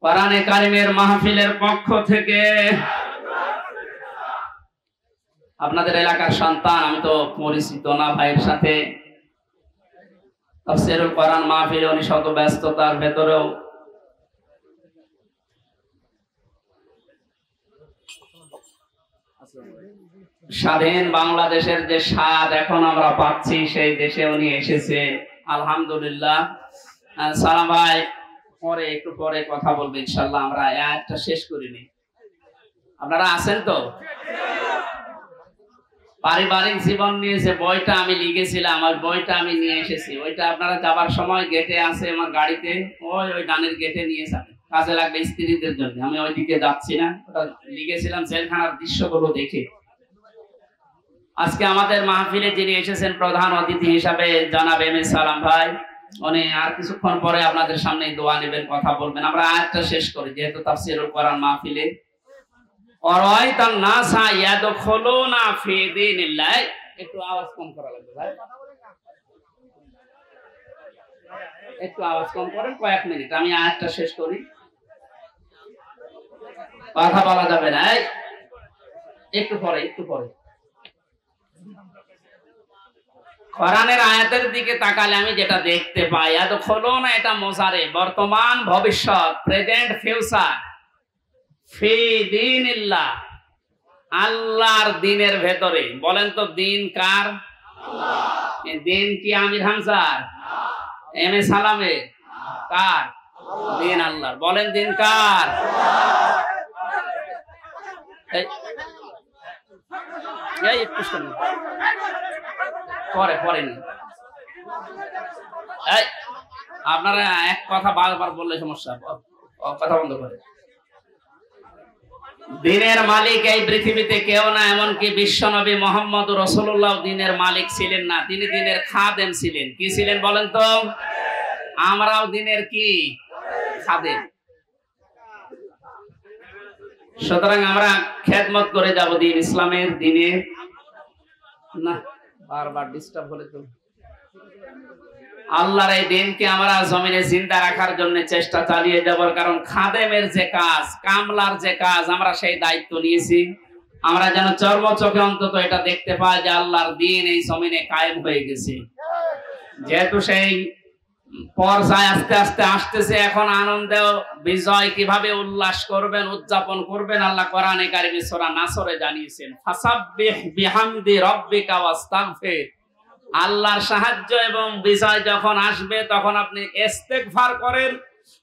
কোরআনে কারিমের মাহফিলের পক্ষ থেকে। আপনাদের এলাকার সন্তান, আমি তো পরিচিত না ভাইয়ের সাথে। তাফসীরুল কোরআন মাহফিলে উনি শত ব্যস্ততার ভেতরেও স্বাধীন বাংলাদেশের যে স্বাদ এখন আমরা পাচ্ছি, সেই দেশে উনি এসেছে, আলহামদুলিল্লাহ। সালাম ভাই পরে একটু পরে কথা বলবো ইনশাআল্লাহ। আমরা আয়াতটা শেষ করিনি, আপনারা আছেন তো? পারিবারিক জীবন নিয়ে যে বইটা আমি লিখেছিলাম, ওই বইটা আমি নিয়ে এসেছি। ওইটা আপনারা যাবার সময় গেটে আছে আমার গাড়িতে, ওই ডানের গেটে নিয়ে যাবেন, কাজে লাগবে স্ত্রীদের জন্য। আমি ওইদিকে যাচ্ছি না, ওটা লিখেছিলাম জেলখানার দৃশ্যগুলো দেখে। আজকে আমাদের মাহফিলে যিনি এসেছেন প্রধান অতিথি হিসাবে জনাব এম এ সালাম ভাই, উনি আর কিছুক্ষণ পরে আপনাদের সামনে দোয়া নেবেন, কথা বলবেন। আমরা আয়াতটা শেষ করি, যেহেতু তাফসীরুল কোরআন মাহফিলে। অরাইতান নাসা ইয়াদখুলুনা ফি দীনিল্লাহ, একটু আওয়াজ কম করা লাগবে ভাই, একটু আওয়াজ কম করেন, কয়েক মিনিট আমি আয়াতটা শেষ করি, কথা বলা যাবে না। একটু পরে কোরআনের আয়াতের দিকে তাকালে আমি যেটা দেখতে পাই, ইয়াদখুলুনা এটা মুজারে, বর্তমান ভবিষ্যৎ, প্রেজেন্ট ফিউচার। ফি দীনিল্লাহ, আল্লাহর দ্বীনের ভেতরে। বলেন তো দ্বীন কার? আল্লাহ। দ্বীন কি আমির হামজার, এম এ সালামের? কার? দ্বীন আল্লাহর। বলেন দ্বীন কার? এই একটু শুনুন, পরে আপনারা এক কথা বারবার বললে সমস্যা, কথা বন্ধ করে। দ্বীনের মালিক এই পৃথিবীতে কেউ না, এমনকি বিশ্বনবী মুহাম্মদ রাসূলুল্লাহ দ্বীনের মালিক ছিলেন না, তিনি দ্বীনের খাদেম ছিলেন। কি ছিলেন বলেন তো? আমরাও দ্বীনের কি? খাদেম। সুতরাং আমরা খেদমত করে যাব দ্বীন ইসলামের, দ্বীনের না। বারবার ডিস্টার্ব হলে তো আল্লাহর এই দ্বীনকে আমরা জমিনে জিন্দা রাখার জন্য চেষ্টা চালিয়ে যাব। কারণ খাদেমের যে কাজ, কামলার যে কাজ, আমরা সেই দায়িত্ব নিয়েছি। আমরা যেন চর্ম চোখে অন্তত এটা দেখতে পাই যে আল্লাহর দিন এই জমিনে কায়েম হয়ে গেছে। যেহেতু সেই পর্যায়ে আস্তে আস্তে আসতেছে, এখন আনন্দ বিজয় কিভাবে উল্লাস করবেন, উদযাপন করবেন, আল্লাহ কোরআনে কারিমে সূরা নাসরে জানিয়েছেন, ফাসাব্বিহ বিহামদি রাব্বিকা ওয়াস্তাগফির। আল্লাহর সাহায্য এবং বিজয় যখন আসবে তখন আপনি ইস্তেগফার করেন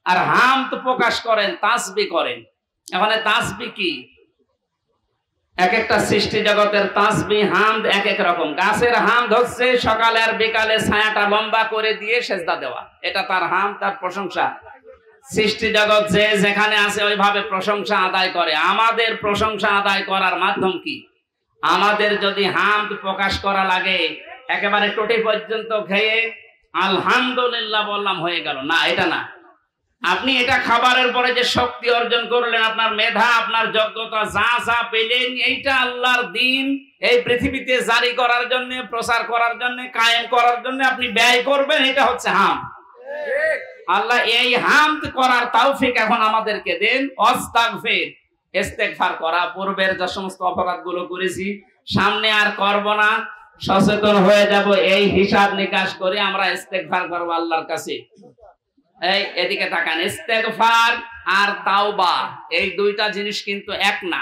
আর হামদ প্রকাশ করেন, তাসবিহ করেন। এখানে তাসবিহ কি? এক একটা সৃষ্টি জগতের তাসবিহ হামদ এক এক রকম। গাছের হামদ হচ্ছে সকালে আর বিকালে ছায়াটা লম্বা করে দিয়ে সেজদা দেওয়া, এটা তার হামদ, তার প্রশংসা। সৃষ্টি জগৎ যে যেখানে আছে ওইভাবে প্রশংসা আদায় করে। আমাদের প্রশংসা আদায় করার মাধ্যম কি? আমাদের যদি হামদ প্রকাশ করা লাগে একেবারে টোটি পর্যন্ত খেয়ে আলহামদুলিল্লাহ বললাম হয়ে গেল না, এটা না। আপনি এটা খাবারের পরে যে শক্তি অর্জন করলেন, আপনার মেধা, আপনার যোগ্যতা, যা যা পেলেন, এইটা আল্লাহর দিন এই পৃথিবীতে জারি করার জন্য, প্রচার করার জন্য, কায়েম করার জন্য আপনি ব্যয় করবেন, এটা হচ্ছে হামদ। আল্লাহ এই হামদ করার তৌফিক এখন আমাদেরকে দেন। আস্তাগফির, ইস্তেগফার করা, পূর্বের যে সমস্ত অপরাধগুলো করেছি সামনে আর করব না, সচেতন হয়ে যাব, এই হিসাব নিকাশ করে আমরা ইস্তেগফার করব আল্লাহর কাছে। এই এদিকে তাকান, ইস্তেগফার আর তাওবা এই দুইটা জিনিস কিন্তু এক না।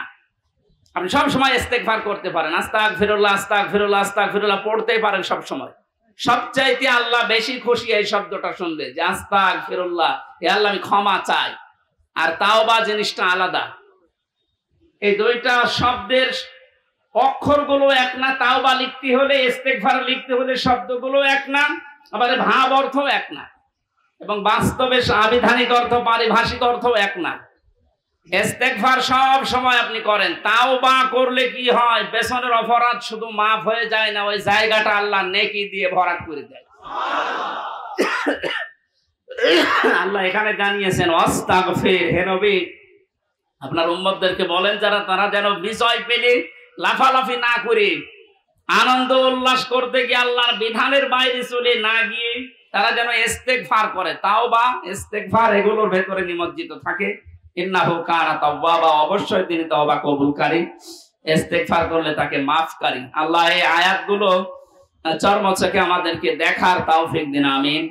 আপনি সব সময় ইস্তেগফার করতে পারেন, আস্তাগফিরুল্লাহ আস্তাগফিরুল্লাহ আস্তাগফিরুল্লাহ পড়তেই পারেন সব সময়। সবচাইতে আল্লাহ বেশি খুশি এই শব্দটা শুনলে, যে আস্তাগফিরুল্লাহ, হে আল্লাহ আমি ক্ষমা চাই। আর তাওবা জিনিসটা আলাদা। এই দুইটা শব্দের অক্ষরগুলো এক না। তাওবা লিখতে হলে, ইস্তেগফার লিখতে হলে শব্দগুলো এক না, আবার ভাব অর্থ এক না, এবং বাস্তবে আবিধানিক অর্থ, পারিভাষিক অর্থ এক না। ইস্তেগফার সব সময় আপনি করেন, তাওবা করলে কি হয়? পেছনের অপরাধ শুধু মাফ হয়ে যায় না, ওই জায়গাটা আল্লাহ নেকি দিয়ে ভরাট করে দেয়। আল্লাহ এখানে জানিয়েছেন আস্তাগফির, হে নবী আপনার উম্মতদেরকে বলেন যারা, তারা যেন বিজয় পেলে লাফালাফি না করে, আনন্দ উল্লাস করতে গিয়ে আল্লাহর বিধানের বাইরে চলে না গিয়ে তারা যেন ইস্তেগফার করে। তাওবা, ইস্তেগফার এগুলোর ভেতরে নিমজ্জিত থাকে। ইন্নাহু কানা তাওয়াবা, অবশ্যই তিনি তওবা কবুলকারী, ইস্তেগফার করলে তাকে মাফকারী। আল্লাহ এই আয়াতগুলো চর্মচোখে আমাদেরকে দেখার তৌফিক দিন, আমিন।